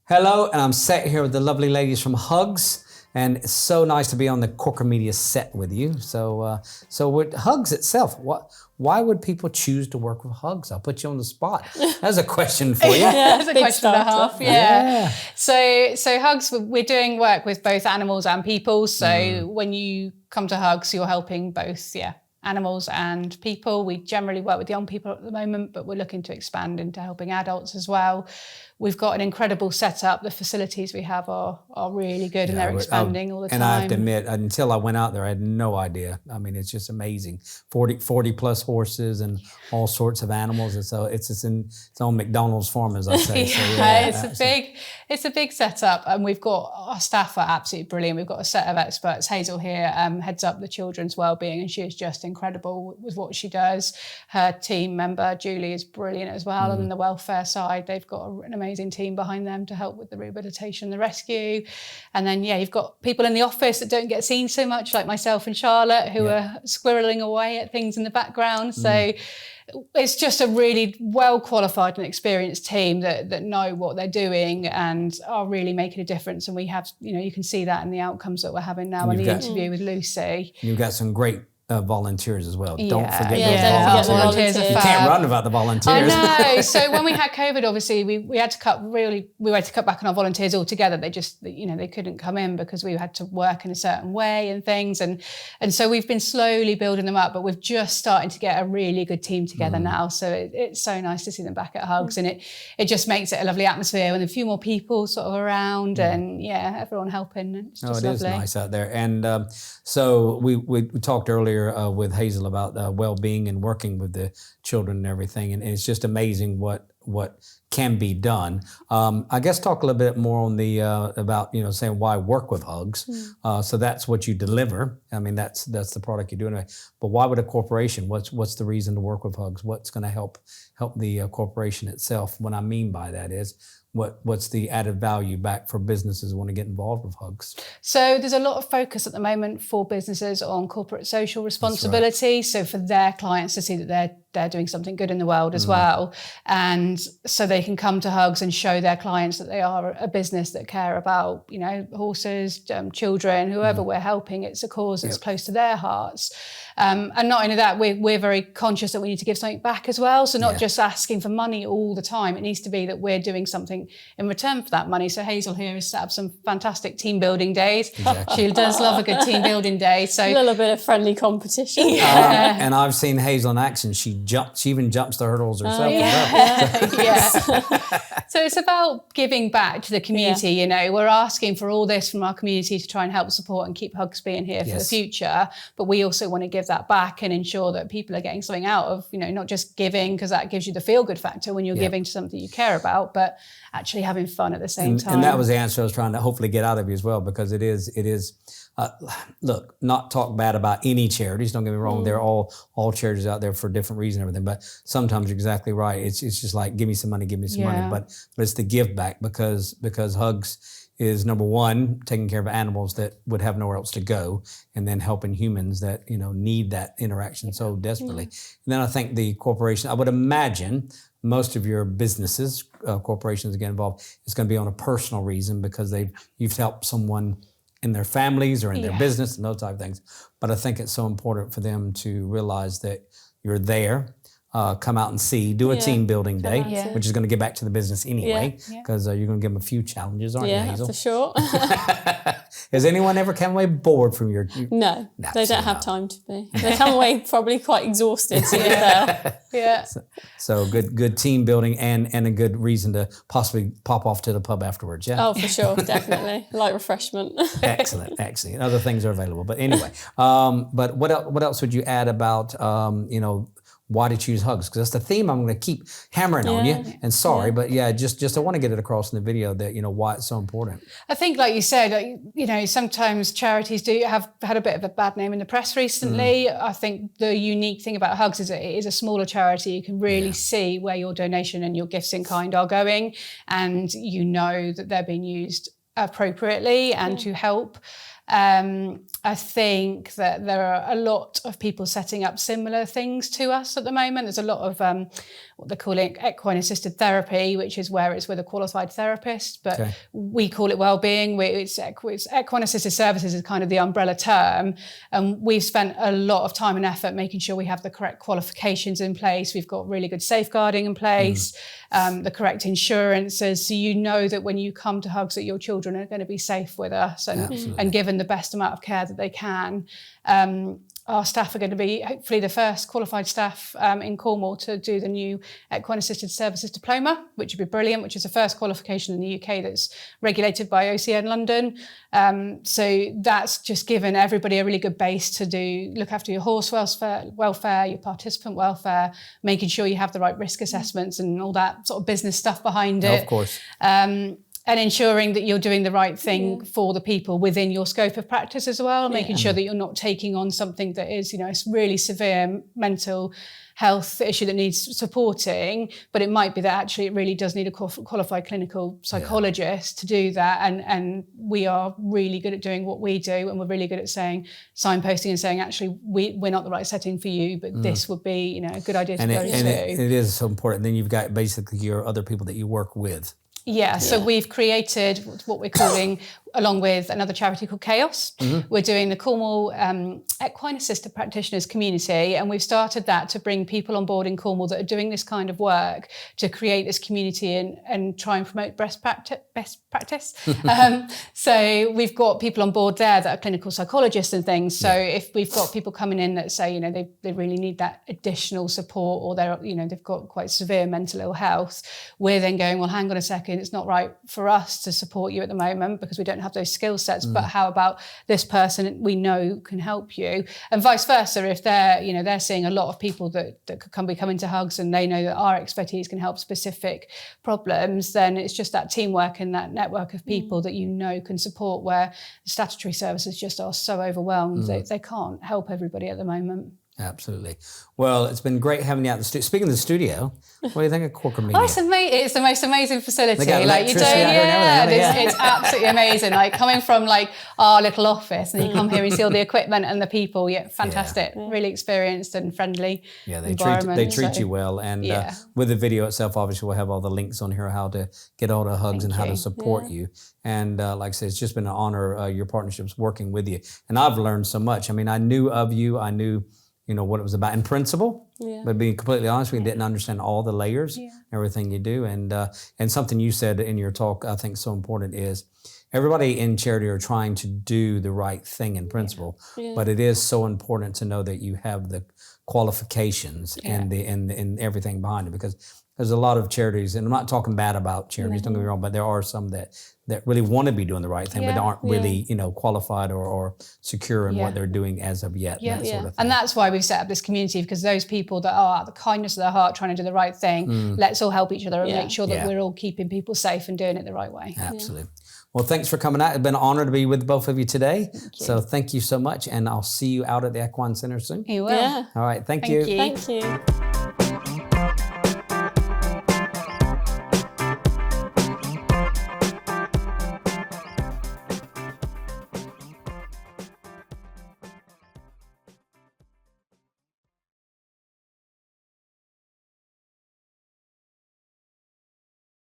Hello, and I'm sat here with the lovely ladies from Hugs, and it's so nice to be on the Corker Media set with you. So with Hugs itself, why would people choose to work with Hugs? I'll put you on the spot. That's a question for you. That's a question and a half. Yeah. So Hugs, we're doing work with both animals and people. So when you come to Hugs, you're helping both, animals and people. We generally work with young people at the moment, but we're looking to expand into helping adults as well. We've got an incredible setup. The facilities we have are really good, and they're expanding all the time. And I have to admit, until I went out there, I had no idea. I mean, it's just amazing. 40 plus horses and all sorts of animals. And so it's just in its own McDonald's farm, as I say. It's a big setup, and we've got our staff are absolutely brilliant. We've got a set of experts. Hazel here heads up the children's wellbeing, and she is just incredible with what she does. Her team member Julie is brilliant as well, and on the welfare side, they've got an amazing team behind them to help with the rehabilitation, the rescue. And then, you've got people in the office that don't get seen so much, like myself and Charlotte, who are squirreling away at things in the background. So it's just a really well-qualified and experienced team that know what they're doing and are really making a difference. And we have, you can see that in the outcomes that we're having now in the interview with Lucy. You've got some great volunteers as well. Don't forget those volunteers. You can't run without the volunteers. I know. So when we had COVID, obviously we had to cut back on our volunteers altogether. They just, they couldn't come in because we had to work in a certain way and things. And so we've been slowly building them up, but we're just starting to get a really good team together now. So it's so nice to see them back at Hugs, and it just makes it a lovely atmosphere and a few more people sort of around and everyone helping. It's just lovely. Is nice out there. And so we talked earlier with Hazel about well-being and working with the children and everything, and it's just amazing what can be done. I guess talk a little bit more on the about saying why work with Hugs. So that's what you deliver. I mean that's the product you're doing. But why would a corporation? What's the reason to work with Hugs? What's going to help the corporation itself? What I mean by that is, what's the added value back for businesses who want to get involved with Hugs? So there's a lot of focus at the moment for businesses on corporate social responsibility. Right. So for their clients to see that they're doing something good in the world as well. And so they can come to Hugs and show their clients that they are a business that care about, horses, children, whoever we're helping. It's a cause that's close to their hearts. And not only that, we're very conscious that we need to give something back as well. So not just asking for money all the time. It needs to be that we're doing something in return for that money. So Hazel here has set up some fantastic team building days. Exactly. She does love a good team building day. So a little bit of friendly competition. And I've seen Hazel in action. She even jumps the hurdles herself. So it's about giving back to the community. We're asking for all this from our community to try and help support and keep Hugs being here for the future. But we also want to give that back and ensure that people are getting something out of, not just giving, because that gives you the feel-good factor when you're giving to something you care about, but actually having fun at the same time. And that was the answer I was trying to hopefully get out of you as well, because it is. Look, not talk bad about any charities. Don't get me wrong. They're all charities out there for different reasons and everything. But sometimes you're exactly right. It's just like, give me some money. But it's the give back because Hugs is number one, taking care of animals that would have nowhere else to go, and then helping humans that need that interaction so desperately. And then I think the corporation, I would imagine most of your businesses, corporations that get involved, is going to be on a personal reason because you've helped someone in their families or in their business and those type of things. But I think it's so important for them to realize that you're there, come out and do a team building day, which is going to get back to the business anyway, because you're going to give them a few challenges, aren't you, Hazel? Yeah, for sure. Has anyone ever come away bored from your... No, they don't have time to be. They come away probably quite exhausted. So good team building and a good reason to possibly pop off to the pub afterwards, Oh, for sure, definitely. Light refreshment. Excellent. Other things are available. But anyway, but what else would you add about, why to choose Hugs? Because that's the theme I'm going to keep hammering on you. And sorry, but just I want to get it across in the video that, why it's so important. I think, like you said, sometimes charities do have had a bit of a bad name in the press recently. I think the unique thing about Hugs is that it is a smaller charity. You can really see where your donation and your gifts in kind are going, and that they're being used appropriately and to help. I think that there are a lot of people setting up similar things to us at the moment. There's a lot of what they're calling equine assisted therapy, which is where it's with a qualified therapist, but we call it wellbeing. It's equine assisted services is kind of the umbrella term. And we've spent a lot of time and effort making sure we have the correct qualifications in place. We've got really good safeguarding in place, the correct insurances. So you know that when you come to Hugs that your children are going to be safe with us and given the best amount of care that they can. Our staff are going to be hopefully the first qualified staff in Cornwall to do the new Equine Assisted Services Diploma, which would be brilliant, which is the first qualification in the UK that's regulated by OCN London. So that's just given everybody a really good base to look after your horse welfare, your participant welfare, making sure you have the right risk assessments and all that sort of business stuff behind it. Of course. And ensuring that you're doing the right thing for the people within your scope of practice as well, making sure that you're not taking on something that is, a really severe mental health issue that needs supporting, but it might be that actually it really does need a qualified clinical psychologist to do that. And we are really good at doing what we do, and we're really good at signposting and saying, actually, we're not the right setting for you, but this would be, a good idea to go to. And it is so important. Then you've got basically your other people that you work with. Yeah, so we've created what we're calling, along with another charity called Chaos, we're doing the Cornwall Equine Assisted Practitioners Community, and we've started that to bring people on board in Cornwall that are doing this kind of work to create this community and try and promote best practice. So we've got people on board there that are clinical psychologists and things. So if we've got people coming in that say, they really need that additional support, or they've got quite severe mental ill health, we're then going, well, hang on a second, it's not right for us to support you at the moment because we don't have those skill sets, but how about this person we know can help you? And vice versa, if they're seeing a lot of people that could be coming to Hugs and they know that our expertise can help specific problems, then it's just that teamwork and that network of people that can support, where the statutory services just are so overwhelmed they can't help everybody at the moment. Absolutely. Well, it's been great having you out in the studio. Speaking of the studio, what do you think of Corker Media? Oh, it's the most amazing facility. They got electricity out here and everything, it's absolutely amazing. Like coming from our little office, and you come here and see all the equipment and the people. Yeah, fantastic. Yeah. Really experienced and friendly. Yeah, they treat you well. And with the video itself, obviously, we'll have all the links on here, how to get all the Hugs and how to support you. And like I said, it's just been an honor, your partnerships working with you. And I've learned so much. I mean, I knew of you. I knew what it was about in principle, but being completely honest, we didn't understand all the layers, everything you do. And something you said in your talk, I think so important, is everybody in charity are trying to do the right thing in principle, but it is so important to know that you have the qualifications and everything behind it, because there's a lot of charities, and I'm not talking bad about charities, don't get me wrong, but there are some that really want to be be doing the right thing, but aren't really, qualified or secure in what they're doing as of yet. That sort of thing. And that's why we've set up this community, because those people that are out of the kindness of their heart trying to do the right thing, let's all help each other and make sure that we're all keeping people safe and doing it the right way. Absolutely. Well, thanks for coming out. It's been an honor to be with both of you today. So thank you so much, and I'll see you out at the Equine Center soon. You will. Yeah. All right. Thank you. Thank you.